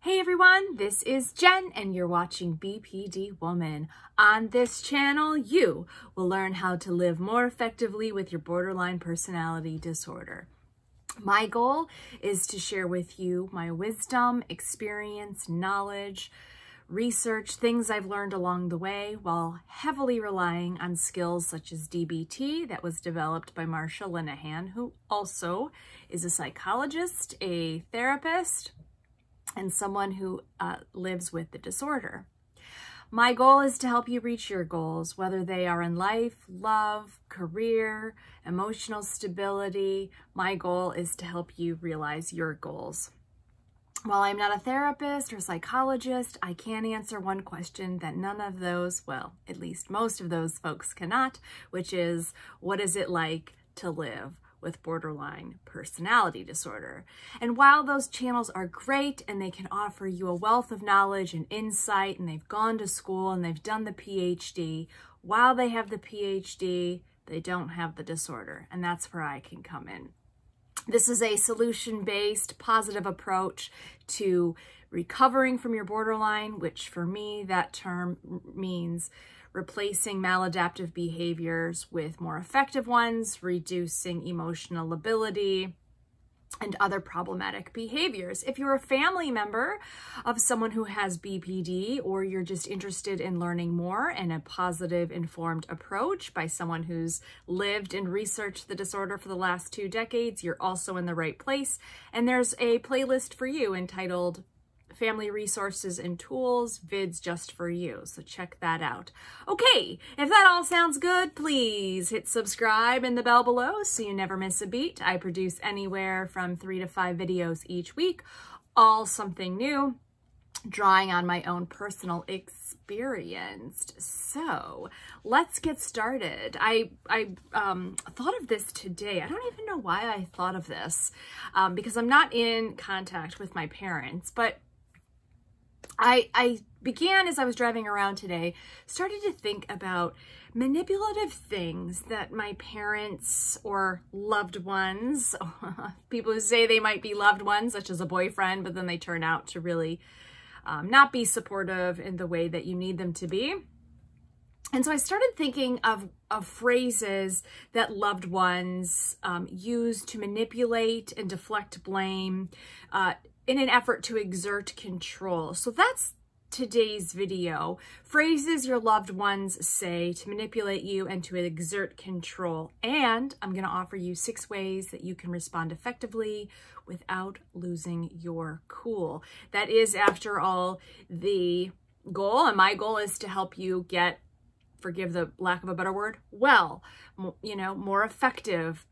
Hey everyone, this is Jen and you're watching BPD Woman. On this channel, you will learn how to live more effectively with your borderline personality disorder. My goal is to share with you my wisdom, experience, knowledge, research, things I've learned along the way while heavily relying on skills such as DBT that was developed by Marsha Linehan, who also is a psychologist, a therapist, and someone who lives with the disorder. My goal is to help you reach your goals, whether they are in life, love, career, emotional stability. My goal is to help you realize your goals. While I'm not a therapist or psychologist, I can answer one question that none of those, well, at least most of those folks cannot, which is, what is it like to live with borderline personality disorder? And while those channels are great and they can offer you a wealth of knowledge and insight, and they've gone to school and they've done the PhD, while they have the PhD, they don't have the disorder. And that's where I can come in. This is a solution-based, positive approach to recovering from your borderline, which for me, that term means replacing maladaptive behaviors with more effective ones, reducing emotional lability, and other problematic behaviors. If you're a family member of someone who has BPD, or you're just interested in learning more and a positive, informed approach by someone who's lived and researched the disorder for the last 2 decades, you're also in the right place. And there's a playlist for you entitled Family Resources and Tools, vids just for you. So check that out. Okay, if that all sounds good, please hit subscribe and the bell below so you never miss a beat. I produce anywhere from 3 to 5 videos each week, all something new, drawing on my own personal experience. So let's get started. I thought of this today. I don't even know why I thought of this, because I'm not in contact with my parents, but I began, as I was driving around today, started to think about manipulative things that my parents or loved ones, people who say they might be loved ones, such as a boyfriend, but then they turn out to really not be supportive in the way that you need them to be. And so I started thinking of phrases that loved ones use to manipulate and deflect blame in an effort to exert control. So that's today's video. Phrases your loved ones say to manipulate you and to exert control. And I'm going to offer you 6 ways that you can respond effectively without losing your cool. That is, after all, the goal. And my goal is to help you get, forgive the lack of a better word, well, you know, more effective,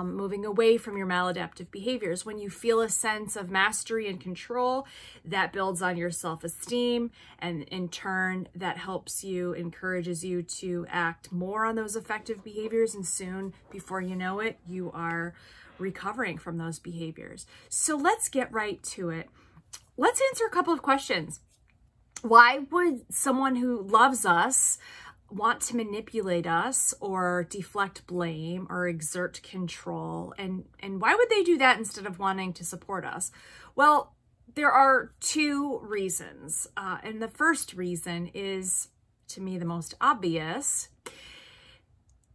moving away from your maladaptive behaviors. When you feel a sense of mastery and control, that builds on your self-esteem, and in turn, that helps you, encourages you to act more on those effective behaviors, and soon, before you know it, you are recovering from those behaviors. So let's get right to it. Let's answer a couple of questions. Why would someone who loves us want to manipulate us or deflect blame or exert control? And why would they do that instead of wanting to support us? Well, there are 2 reasons. And the first reason is, to me, the most obvious.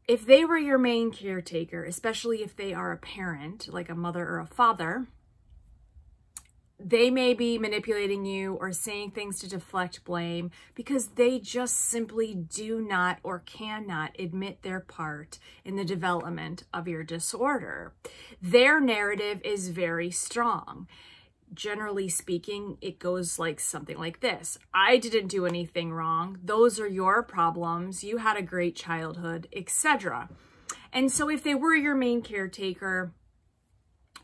If they were your main caretaker, especially if they are a parent, like a mother or a father, they may be manipulating you or saying things to deflect blame because they just simply do not or cannot admit their part in the development of your disorder. Their narrative is very strong. Generally speaking, it goes like something like this: I didn't do anything wrong. Those are your problems. You had a great childhood, etc. And so if they were your main caretaker,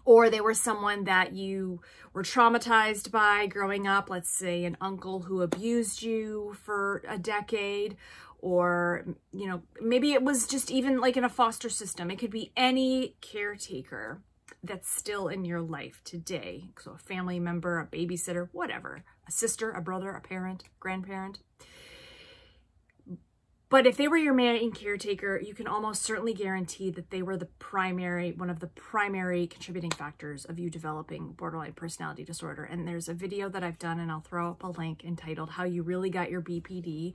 or they were someone that you were traumatized by growing up, let's say an uncle who abused you for a decade, or, you know, maybe it was just even like in a foster system. It could be any caretaker that's still in your life today. So a family member, a babysitter, whatever, a sister, a brother, a parent, grandparent. But if they were your main caretaker, you can almost certainly guarantee that they were one of the primary contributing factors of you developing borderline personality disorder. And there's a video that I've done, and I'll throw up a link, entitled How You Really Got Your BPD.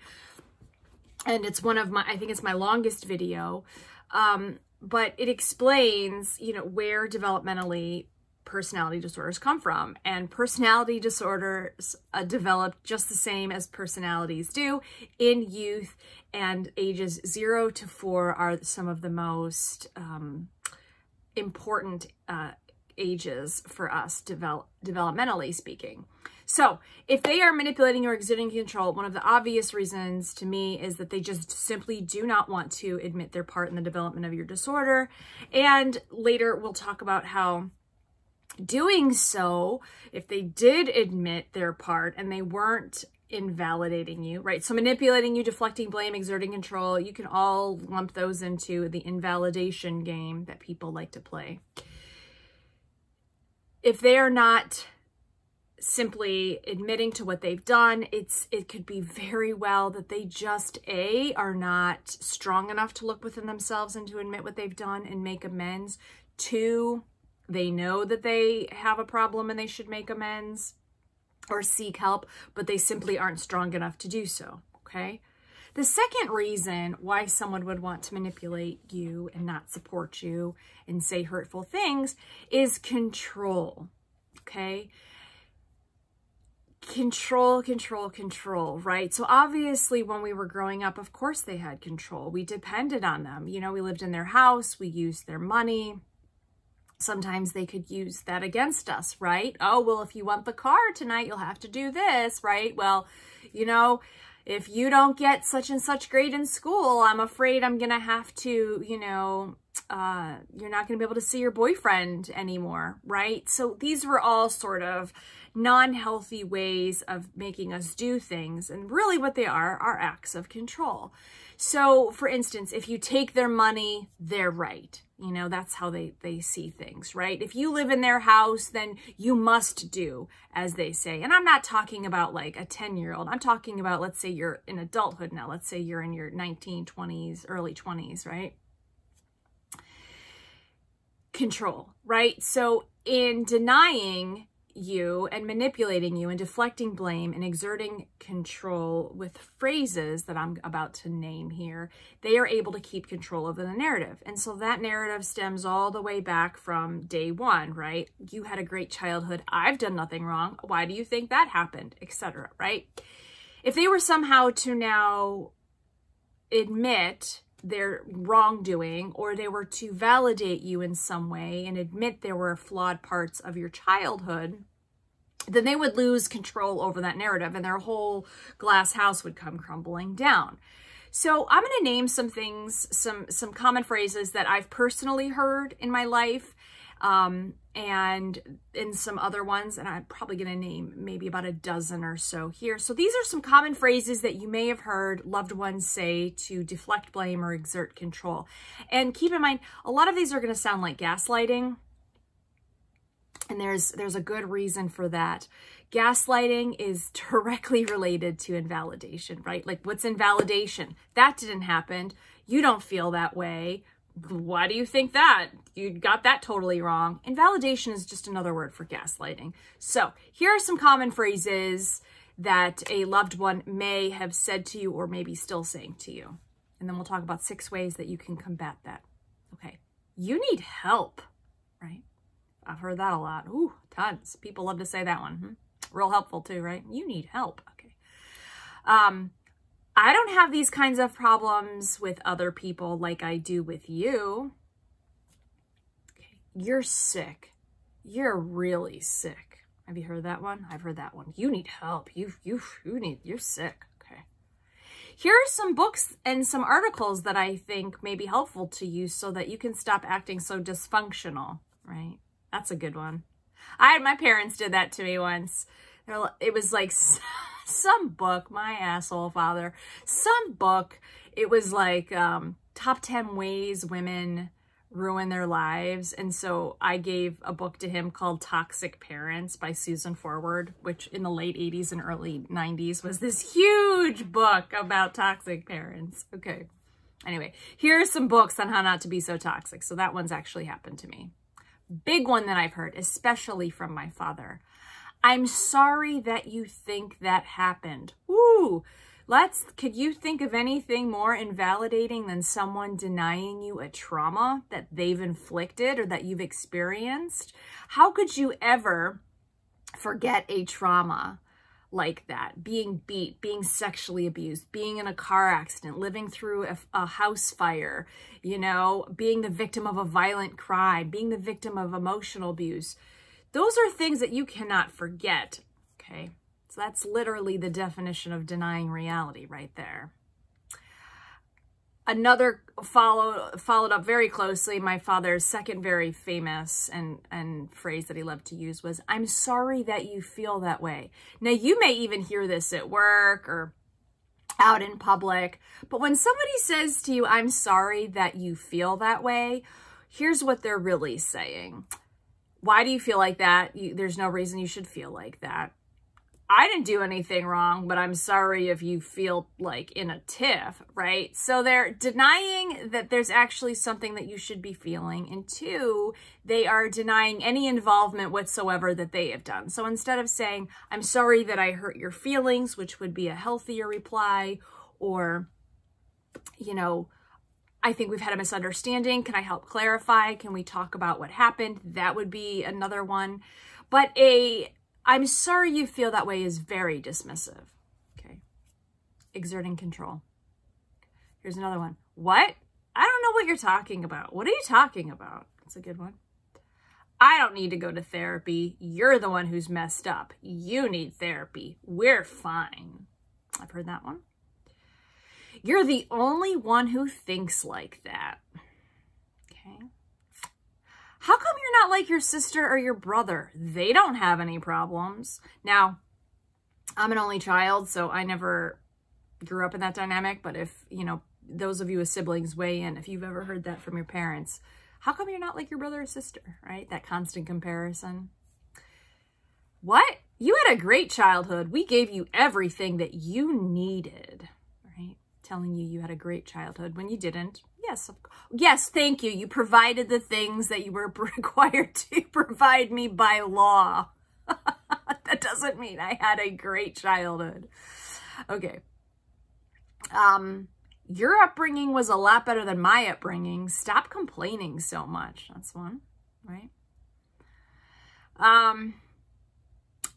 And it's I think it's my longest video. But it explains, where developmentally personality disorders come from. And personality disorders develop just the same as personalities do in youth, and ages 0 to 4 are some of the most important ages for us, developmentally speaking. So if they are manipulating or exerting control, one of the obvious reasons to me is that they just simply do not want to admit their part in the development of your disorder. And later we'll talk about how doing so, if they did admit their part and they weren't invalidating you, right? So manipulating you, deflecting blame, exerting control, you can all lump those into the invalidation game that people like to play. If they are not simply admitting to what they've done, it could be very well that they just are not strong enough to look within themselves and to admit what they've done and make amends. 2, they know that they have a problem and they should make amends or seek help, but they simply aren't strong enough to do so, okay? The second reason why someone would want to manipulate you and not support you and say hurtful things is control, okay? Control, right? So obviously when we were growing up, of course they had control. We depended on them. We lived in their house, we used their money. Sometimes they could use that against us, right? Oh, well, if you want the car tonight, you'll have to do this, right? Well, if you don't get such and such grade in school, I'm afraid I'm going to have to, you're not going to be able to see your boyfriend anymore, right? So these were all sort of non-healthy ways of making us do things. And really what they are acts of control. So for instance, if you take their money, they're right. That's how they see things, right? If you live in their house, then you must do as they say. And I'm not talking about like a 10-year-old. I'm talking about, let's say you're in adulthood now. Let's say you're in your 1920s, early 20s, right? Control, right? So in denying you and manipulating you and deflecting blame and exerting control with phrases that I'm about to name here, they are able to keep control over the narrative. And so that narrative stems all the way back from day one, right? You had a great childhood. I've done nothing wrong. Why do you think that happened? Etc., right? If they were somehow to now admit their wrongdoing, or they were to validate you in some way and admit there were flawed parts of your childhood, then they would lose control over that narrative and their whole glass house would come crumbling down. So I'm going to name some things, some common phrases that I've personally heard in my life, and in some other ones, and I'm probably going to name maybe about a dozen or so here. So these are some common phrases that you may have heard loved ones say to deflect blame or exert control. And keep in mind, a lot of these are going to sound like gaslighting, and there's a good reason for that. Gaslighting is directly related to invalidation, right? Like, what's invalidation? That didn't happen. You don't feel that way. Why do you think that? You got that totally wrong. Invalidation is just another word for gaslighting. So here are some common phrases that a loved one may have said to you or maybe still saying to you. And then we'll talk about 6 ways that you can combat that. Okay. You need help, right? I've heard that a lot. Ooh, tons. People love to say that one. Real helpful too, right? You need help. Okay. I don't have these kinds of problems with other people like I do with you. Okay. You're sick. You're really sick. Have you heard that one? I've heard that one. You need help. You're sick. Okay. Here are some books and some articles that I think may be helpful to you so that you can stop acting so dysfunctional, right? That's a good one. My parents did that to me once. It was like some book, my asshole father, some book. It was like top 10 ways women ruin their lives. And so I gave a book to him called Toxic Parents by Susan Forward, which in the late 80s and early 90s was this huge book about toxic parents. Okay. Anyway, here are some books on how not to be so toxic. So that one's actually happened to me. Big one that I've heard, especially from my father. I'm sorry that you think that happened. Woo! Could you think of anything more invalidating than someone denying you a trauma that they've inflicted or that you've experienced? How could you ever forget a trauma like that? Being beat, being sexually abused, being in a car accident, living through a house fire, you know, being the victim of a violent crime, being the victim of emotional abuse. Those are things that you cannot forget, okay? So that's literally the definition of denying reality right there. Another followed up very closely, my father's second very famous and phrase that he loved to use was, I'm sorry that you feel that way. Now, you may even hear this at work or out in public, but when somebody says to you, I'm sorry that you feel that way, here's what they're really saying. Why do you feel like that? There's no reason you should feel like that. I didn't do anything wrong, but I'm sorry if you feel like in a tiff, right? So they're denying that there's actually something that you should be feeling. And two, they are denying any involvement whatsoever that they have done. So instead of saying, I'm sorry that I hurt your feelings, which would be a healthier reply, or, you know, I think we've had a misunderstanding. Can I help clarify? Can we talk about what happened? That would be another one. But I'm sorry you feel that way is very dismissive. Okay. Exerting control. Here's another one. What? I don't know what you're talking about. What are you talking about? That's a good one. I don't need to go to therapy. You're the one who's messed up. You need therapy. We're fine. I've heard that one. You're the only one who thinks like that. Okay. How come you're not like your sister or your brother? They don't have any problems. Now, I'm an only child, so I never grew up in that dynamic. But if, you know, those of you with siblings weigh in, if you've ever heard that from your parents, how come you're not like your brother or sister, right? That constant comparison. What? You had a great childhood. We gave you everything that you needed, right? Telling you had a great childhood when you didn't. Yes, thank you. You provided the things that you were required to provide me by law. That doesn't mean I had a great childhood. Okay. Your upbringing was a lot better than my upbringing. Stop complaining so much. That's one, right?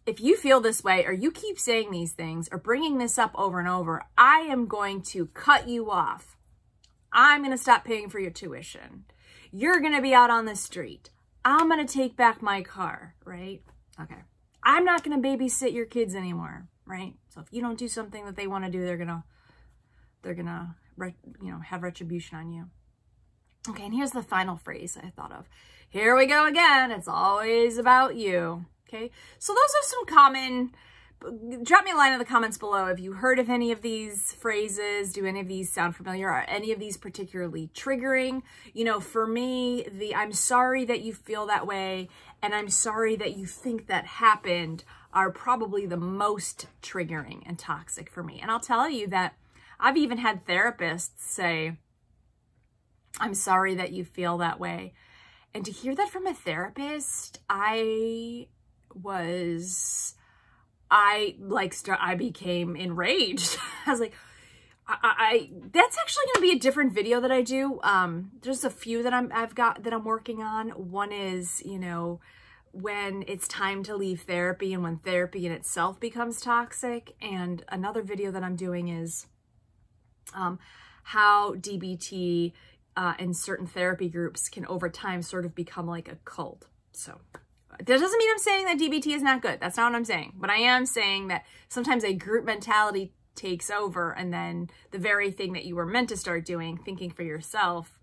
If you feel this way, or you keep saying these things or bringing this up over and over, I am going to cut you off. I'm going to stop paying for your tuition. You're going to be out on the street. I'm going to take back my car, right? Okay. I'm not going to babysit your kids anymore, right? So if you don't do something that they want to do, they're going to, you know, have retribution on you. Okay. And here's the final phrase I thought of. Here we go again. It's always about you. Okay. So those are some common. Drop me a line in the comments below if you heard of any of these phrases. Do any of these sound familiar? Are any of these particularly triggering? You know, for me, I'm sorry that you feel that way and I'm sorry that you think that happened are probably the most triggering and toxic for me. And I'll tell you that I've even had therapists say, I'm sorry that you feel that way. And to hear that from a therapist, I became enraged. I was like, that's actually going to be a different video that I do. There's a few that I'm working on. One is, you know, when it's time to leave therapy and when therapy in itself becomes toxic. And another video that I'm doing is, how DBT, and certain therapy groups can over time sort of become like a cult. So that doesn't mean I'm saying that DBT is not good. That's not what I'm saying. But I am saying that sometimes a group mentality takes over and then the very thing that you were meant to start doing, thinking for yourself,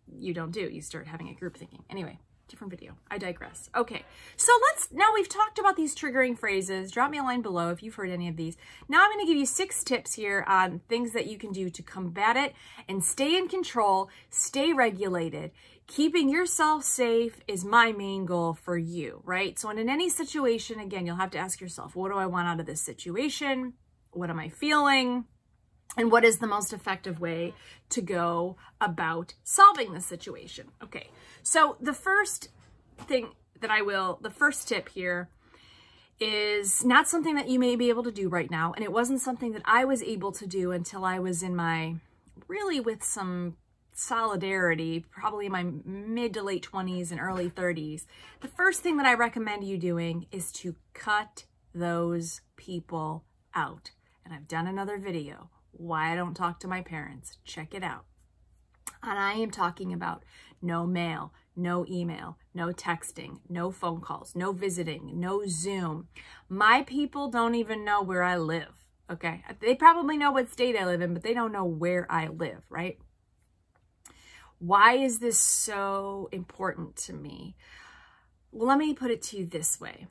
you don't do. You start having a group thinking. Anyway, different video. I digress. Okay, so now we've talked about these triggering phrases. Drop me a line below if you've heard any of these. Now I'm going to give you 6 tips here on things that you can do to combat it and stay in control, stay regulated. Keeping yourself safe is my main goal for you, right? So in any situation, again, you'll have to ask yourself, what do I want out of this situation? What am I feeling? And what is the most effective way to go about solving the situation? Okay, so the first tip here is not something that you may be able to do right now. And it wasn't something that I was able to do until I was in really with some solidarity, probably in my mid to late 20s and early 30s. The first thing that I recommend you doing is to cut those people out. And I've done another video, why I don't talk to my parents. Check it out. And I am talking about no mail, no email, no texting, no phone calls, no visiting, no Zoom. My people don't even know where I live, okay? They probably know what state I live in, but they don't know where I live, right? Why is this so important to me? Well, let me put it to you this way.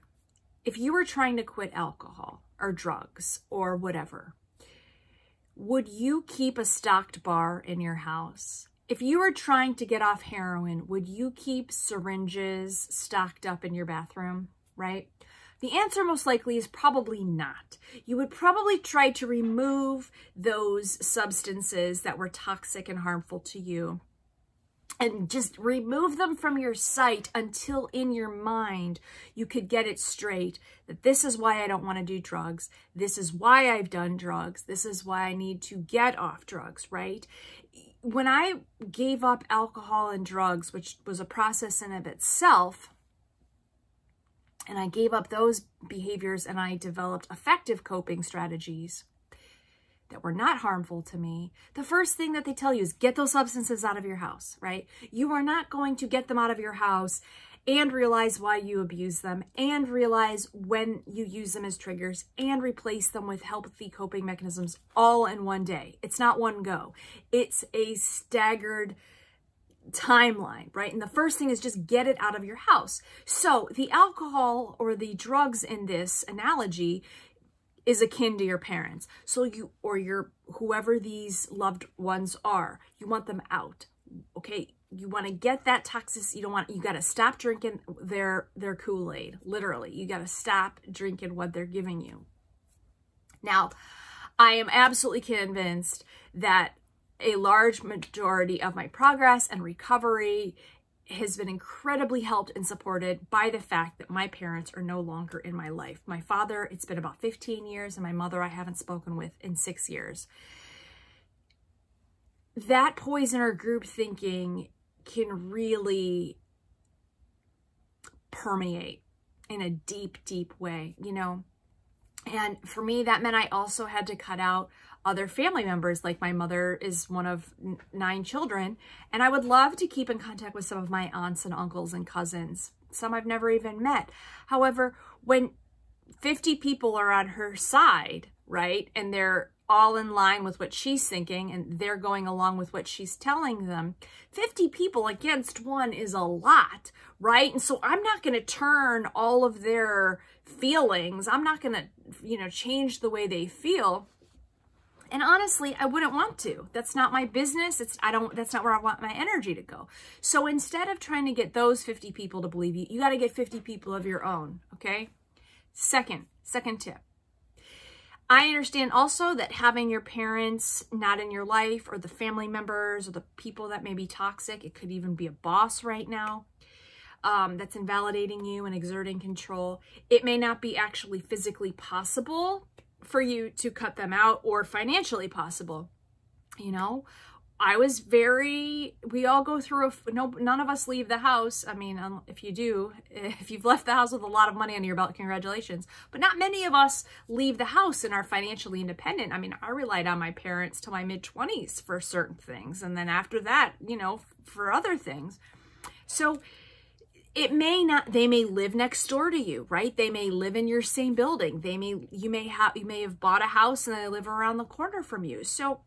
If you were trying to quit alcohol or drugs or whatever, would you keep a stocked bar in your house? If you were trying to get off heroin, would you keep syringes stocked up in your bathroom, right? The answer most likely is probably not. You would probably try to remove those substances that were toxic and harmful to you and just remove them from your sight until in your mind you could get it straight that this is why I don't want to do drugs. This is why I've done drugs. This is why I need to get off drugs, right? When I gave up alcohol and drugs, which was a process in of itself, and I gave up those behaviors and I developed effective coping strategies that were not harmful to me, the first thing that they tell you is get those substances out of your house, right? You are not going to get them out of your house and realize why you abuse them and realize when you use them as triggers and replace them with healthy coping mechanisms all in one day. It's not one go. It's a staggered timeline, right? And the first thing is just get it out of your house. So the alcohol or the drugs in this analogy is akin to your parents. So you, or your, whoever these loved ones are, you want them out, okay? You want to get that toxicity. You got to stop drinking their Kool-Aid, literally. You got to stop drinking what they're giving you. Now, I am absolutely convinced that a large majority of my progress and recovery has been incredibly helped and supported by the fact that my parents are no longer in my life. My father, it's been about 15 years, and my mother I haven't spoken with in 6 years. That poison or group thinking can really permeate in a deep, deep way, you know? And for me, that meant I also had to cut out other family members. Like my mother is one of 9 children, and I would love to keep in contact with some of my aunts and uncles and cousins, some I've never even met. However, when 50 people are on her side, right, and they're all in line with what she's thinking and they're going along with what she's telling them, 50 people against one is a lot, right? And so I'm not going to turn all of their feelings. I'm not going to, you know, change the way they feel. And honestly, I wouldn't want to. That's not my business. That's not where I want my energy to go. So instead of trying to get those 50 people to believe you, you got to get 50 people of your own, okay? Second tip. I understand also that having your parents not in your life, or the family members or the people that may be toxic, it could even be a boss right now, that's invalidating you and exerting control. It may not be actually physically possible for you to cut them out, or financially possible. You know, we all go through none of us leave the house. I mean, if you do, if you've left the house with a lot of money under your belt, congratulations. But not many of us leave the house and are financially independent. I mean, I relied on my parents till my mid-20s for certain things. And then after that, you know, for other things. So it may not, they may live next door to you, right? They may live in your same building. You may have bought a house and they live around the corner from you. So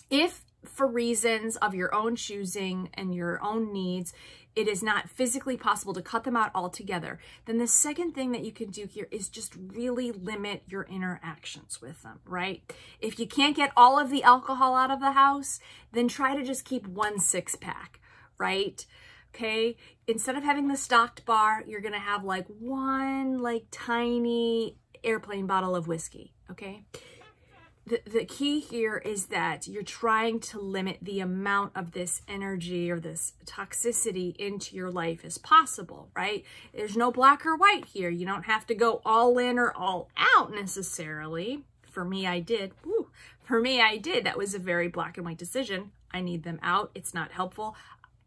if for reasons of your own choosing and your own needs, it is not physically possible to cut them out altogether, then the second thing that you can do here is just really limit your interactions with them, right? If you can't get all of the alcohol out of the house, then try to just keep 1 6-pack, right? Okay, instead of having the stocked bar, you're gonna have like one like tiny airplane bottle of whiskey, okay? The key here is that you're trying to limit the amount of this energy or this toxicity into your life as possible, right? There's no black or white here. You don't have to go all in or all out necessarily. For me, I did. Woo. For me, I did. That was a very black and white decision. I need them out. It's not helpful.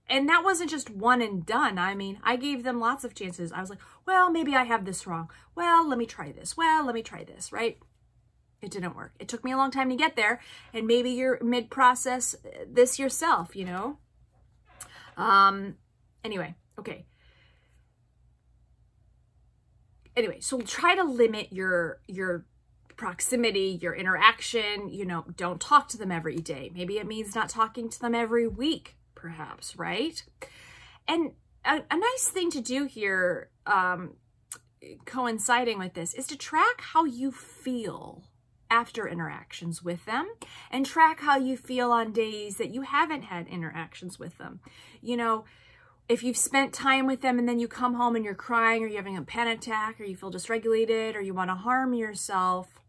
And that wasn't just one and done. I mean, I gave them lots of chances. I was like, well, maybe I have this wrong. Well, let me try this. Well, let me try this, right? It didn't work. It took me a long time to get there, and maybe you're mid-process this yourself, you know? Anyway, okay. Anyway, so try to limit your proximity, your interaction, you know, don't talk to them every day. Maybe it means not talking to them every week, perhaps, right? And a nice thing to do here, coinciding with this, is to track how you feel after interactions with them, and track how you feel on days that you haven't had interactions with them. You know, if you've spent time with them and then you come home and you're crying, or you're having a panic attack, or you feel dysregulated, or you want to harm yourself,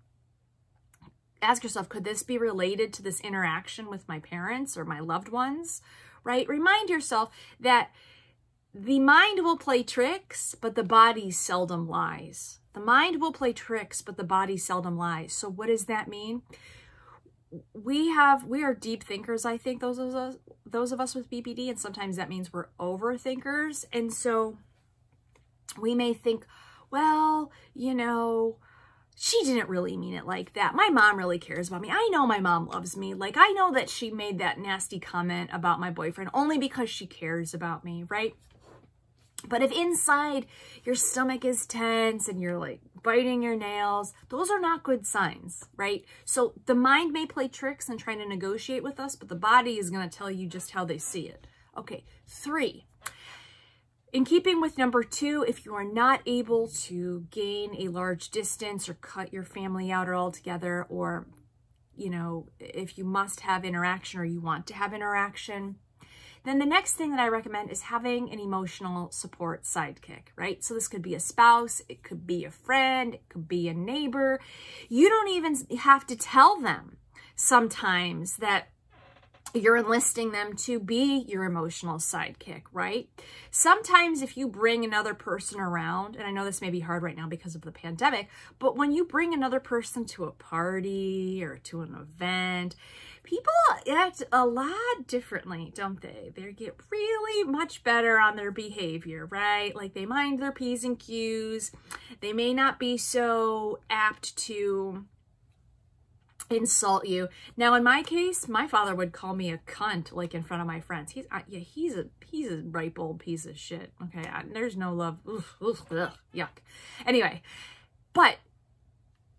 ask yourself, could this be related to this interaction with my parents or my loved ones, right? Remind yourself that the mind will play tricks, but the body seldom lies. The mind will play tricks, but the body seldom lies. So what does that mean? We are deep thinkers, I think, those of us with BPD, and sometimes that means we're overthinkers. And so we may think, well, you know, she didn't really mean it like that. My mom really cares about me. I know my mom loves me. Like, I know that she made that nasty comment about my boyfriend only because she cares about me, right? But if inside your stomach is tense and you're like biting your nails, those are not good signs, right? So the mind may play tricks and try to negotiate with us, but the body is going to tell you just how they see it. Okay, 3. In keeping with number 2, if you are not able to gain a large distance or cut your family out altogether, or, you know, if you must have interaction or you want to have interaction, then the next thing that I recommend is having an emotional support sidekick, right? So this could be a spouse, it could be a friend, it could be a neighbor. You don't even have to tell them sometimes that you're enlisting them to be your emotional sidekick, right? Sometimes if you bring another person around, and I know this may be hard right now because of the pandemic, but when you bring another person to a party or to an event, people act a lot differently, don't they? They get really much better on their behavior, right? Like they mind their P's and Q's. They may not be so apt to insult you. Now, in my case, my father would call me a cunt, like in front of my friends. He's a ripe old piece of shit. Okay, there's no love. Ugh, yuck. Anyway, but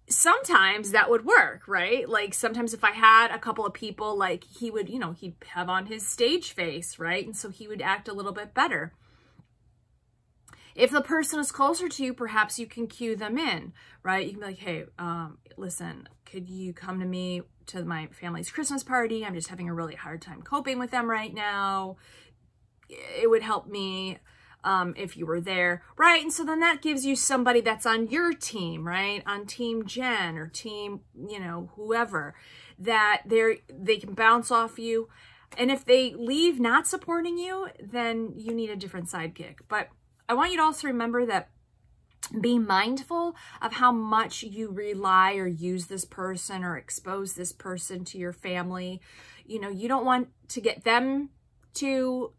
sometimes that would work, right? Like sometimes if I had a couple of people, like he would, you know, he'd have on his stage face, right? And so he would act a little bit better. If the person is closer to you, perhaps you can cue them in, right? You can be like, hey, listen, could you come to me to my family's Christmas party? I'm just having a really hard time coping with them right now. It would help me if you were there, right? And so then that gives you somebody that's on your team, right? On Team Jen or Team, you know, whoever, that they can bounce off you. And if they leave not supporting you, then you need a different sidekick. But I want you to also remember that be mindful of how much you rely or use this person or expose this person to your family. You know, you don't want to get them to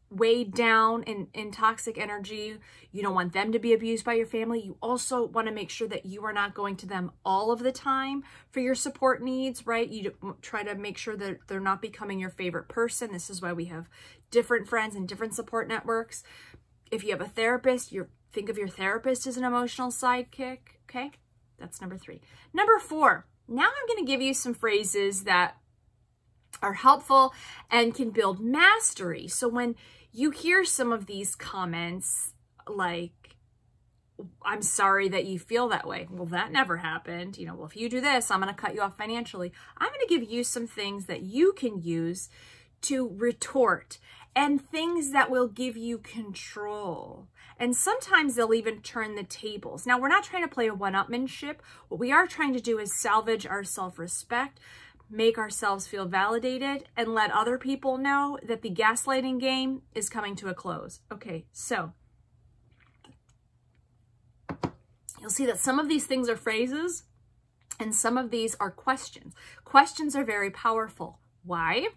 weighed down in toxic energy. You don't want them to be abused by your family. You also want to make sure that you are not going to them all of the time for your support needs, right? You try to make sure that they're not becoming your favorite person. This is why we have different friends and different support networks. If you have a therapist, think of your therapist as an emotional sidekick, okay? That's number 3. Number 4, now I'm going to give you some phrases that are helpful and can build mastery. So when you hear some of these comments like, I'm sorry that you feel that way. Well, that never happened. You know, well, if you do this, I'm going to cut you off financially. I'm going to give you some things that you can use to retort and things that will give you control. And sometimes they'll even turn the tables. Now, we're not trying to play a one-upmanship. What we are trying to do is salvage our self-respect, make ourselves feel validated, and let other people know that the gaslighting game is coming to a close. Okay, so you'll see that some of these things are phrases and some of these are questions. Questions are very powerful. Why?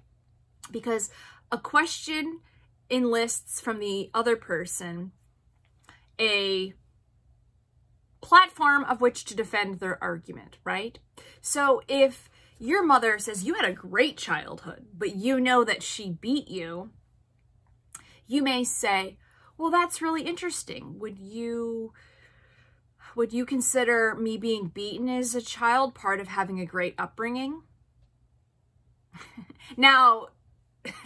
Because a question enlists from the other person a platform of which to defend their argument, right? So if your mother says you had a great childhood, but you know that she beat you, you may say, well, that's really interesting. Would you consider me being beaten as a child part of having a great upbringing? Now,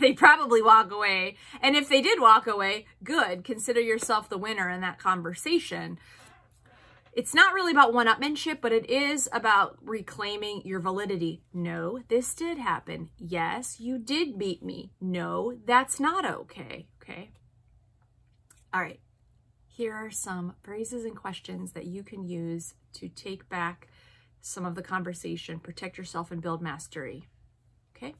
they probably walk away. And if they did walk away, good. Consider yourself the winner in that conversation. It's not really about one-upmanship, but it is about reclaiming your validity. No, this did happen. Yes, you did beat me. No, that's not okay. Okay. All right. Here are some phrases and questions that you can use to take back some of the conversation, protect yourself, and build mastery. Okay,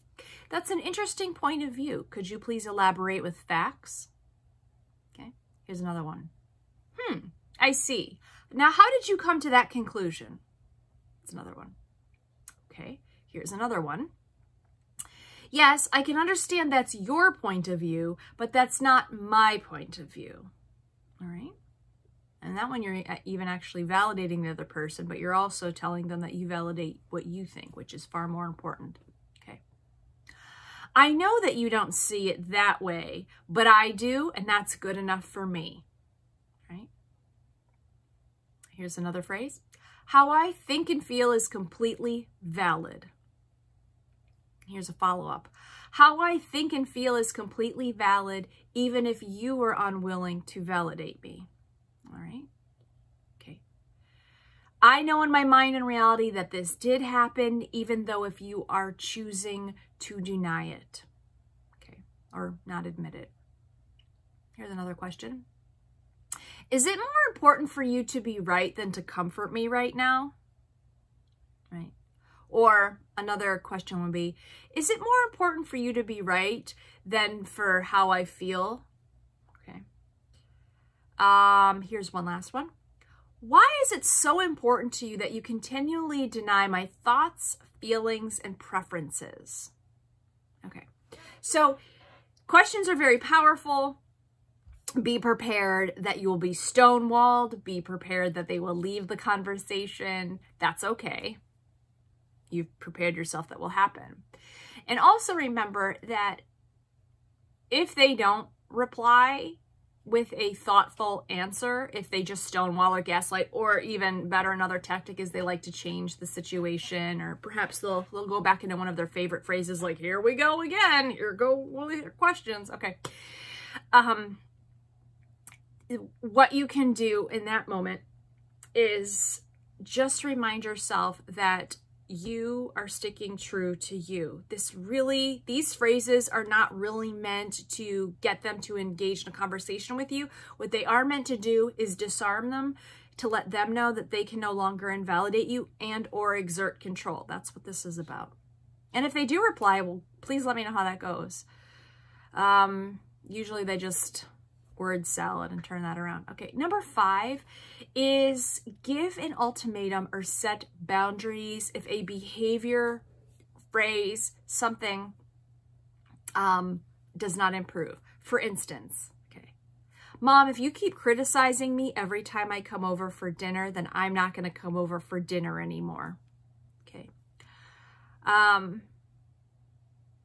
that's an interesting point of view. Could you please elaborate with facts? Okay, here's another one. I see. Now, how did you come to that conclusion? That's another one. Okay, here's another one. Yes, I can understand that's your point of view, but that's not my point of view. All right. And that one, you're even actually validating the other person, but you're also telling them that you validate what you think, which is far more important. Okay. I know that you don't see it that way, but I do, and that's good enough for me. Right? Here's another phrase. How I think and feel is completely valid. Here's a follow-up. How I think and feel is completely valid, even if you were unwilling to validate me. All right. Okay. I know in my mind and reality that this did happen, even though if you are choosing to deny it. Okay. Or not admit it. Here's another question. Is it more important for you to be right than to comfort me right now? Right. Or another question would be, is it more important for you to be right than for how I feel? Okay. Here's one last one. Why is it so important to you that you continually deny my thoughts, feelings, and preferences? Okay. So questions are very powerful. Be prepared that you will be stonewalled. Be prepared that they will leave the conversation. That's okay. You've prepared yourself that will happen. And also remember that if they don't reply with a thoughtful answer, if they just stonewall or gaslight, or even better, another tactic is they like to change the situation, or perhaps they'll go back into one of their favorite phrases like, here we go again, here go with your questions. Okay. What you can do in that moment is just remind yourself that you are sticking true to you. These phrases are not really meant to get them to engage in a conversation with you. What they are meant to do is disarm them, to let them know that they can no longer invalidate you and or exert control. That's what this is about. And if they do reply, well, please let me know how that goes. Usually they just word salad and turn that around. Okay, number 5 is give an ultimatum or set boundaries if a behavior, phrase, something does not improve. For instance, okay, Mom, if you keep criticizing me every time I come over for dinner, then I'm not going to come over for dinner anymore. Okay.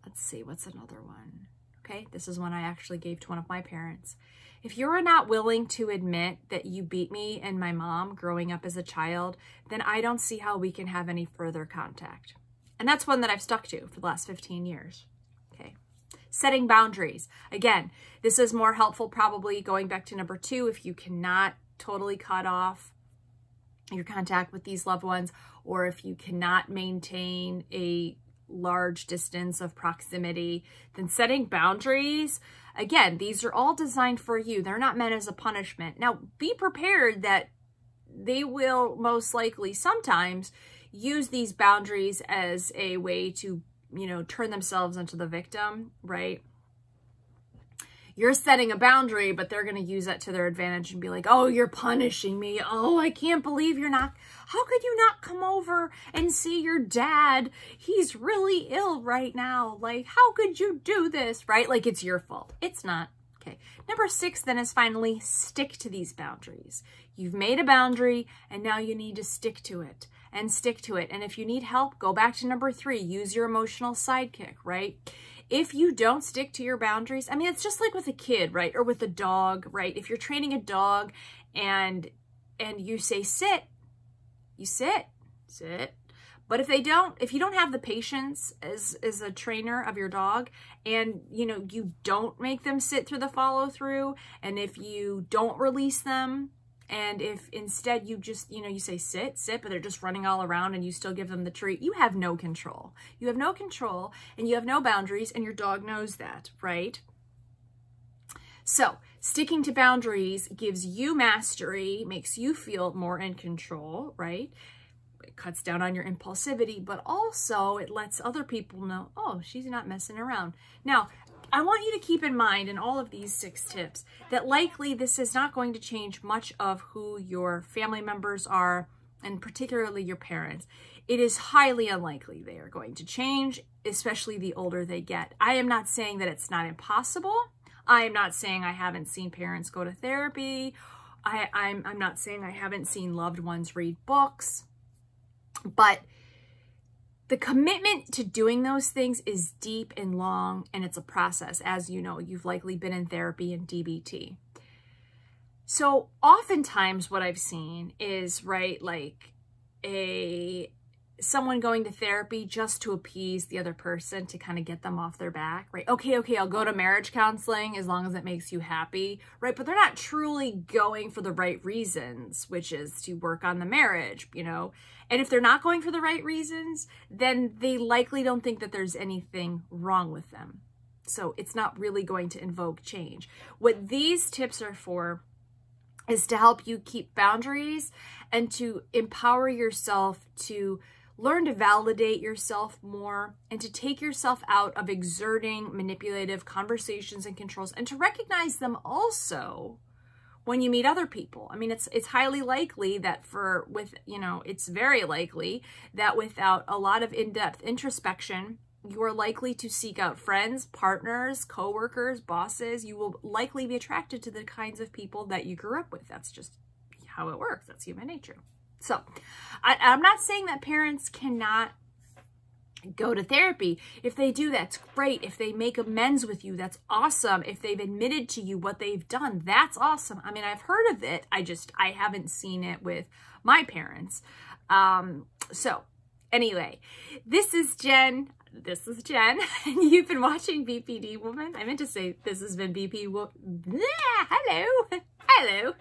Let's see, what's another one? Okay, this is one I actually gave to one of my parents. If you're not willing to admit that you beat me and my mom growing up as a child, then I don't see how we can have any further contact. And that's one that I've stuck to for the last 15 years. Okay. Setting boundaries. Again, this is more helpful probably going back to number 2 if you cannot totally cut off your contact with these loved ones, or if you cannot maintain a large distance of proximity, then setting boundaries, again, these are all designed for you. They're not meant as a punishment. Now, be prepared that they will most likely sometimes use these boundaries as a way to, you know, turn themselves into the victim, right? You're setting a boundary, but they're going to use that to their advantage and be like, oh, you're punishing me. Oh, I can't believe you're not. How could you not come over and see your dad? He's really ill right now. Like, how could you do this? Right? Like, it's your fault. It's not. Okay. Number 6 then is finally stick to these boundaries. You've made a boundary and now you need to stick to it and stick to it. And if you need help, go back to number 3, use your emotional sidekick, right? If you don't stick to your boundaries, I mean, it's just like with a kid, right? Or with a dog, right? If you're training a dog and you say, sit, you sit. But if you don't have the patience as a trainer of your dog, and, you know, you don't make them sit through the follow through, and if you don't release them, and if instead you just, you know, you say sit, but they're just running all around and you still give them the treat, you have no control. You have no control and you have no boundaries, and your dog knows that, right? So sticking to boundaries gives you mastery, makes you feel more in control, right? It cuts down on your impulsivity, but also it lets other people know, oh, she's not messing around. Now, I want you to keep in mind in all of these 6 tips that likely this is not going to change much of who your family members are, and particularly your parents. It is highly unlikely they are going to change, especially the older they get. I am not saying that it's not impossible. I am not saying I haven't seen parents go to therapy. I'm not saying I haven't seen loved ones read books, but the commitment to doing those things is deep and long, and it's a process. As you know, you've likely been in therapy and DBT. So oftentimes what I've seen is, right, like someone going to therapy just to appease the other person, to kind of get them off their back, right? Okay, I'll go to marriage counseling as long as it makes you happy, right? But they're not truly going for the right reasons, which is to work on the marriage, you know? And if they're not going for the right reasons, then they likely don't think that there's anything wrong with them. So it's not really going to invoke change. What these tips are for is to help you keep boundaries and to empower yourself to learn to validate yourself more, and to take yourself out of exerting manipulative conversations and controls, and to recognize them also when you meet other people. I mean, it's highly likely that it's very likely that without a lot of in-depth introspection, you are likely to seek out friends, partners, coworkers, bosses. You will likely be attracted to the kinds of people that you grew up with. That's just how it works. That's human nature. So I'm not saying that parents cannot go to therapy. If they do, that's great. If they make amends with you, that's awesome. If they've admitted to you what they've done, that's awesome. I mean, I've heard of it. I haven't seen it with my parents. So anyway, this is Jen, and you've been watching BPD Woman. I meant to say this has been BP Woman. Hello.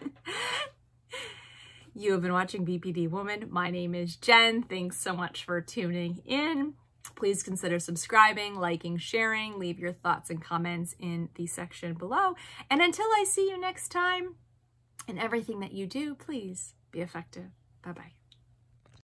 You have been watching BPD Woman. My name is Jen. Thanks so much for tuning in. Please consider subscribing, liking, sharing. Leave your thoughts and comments in the section below. And until I see you next time, in everything that you do, please be effective. Bye-bye.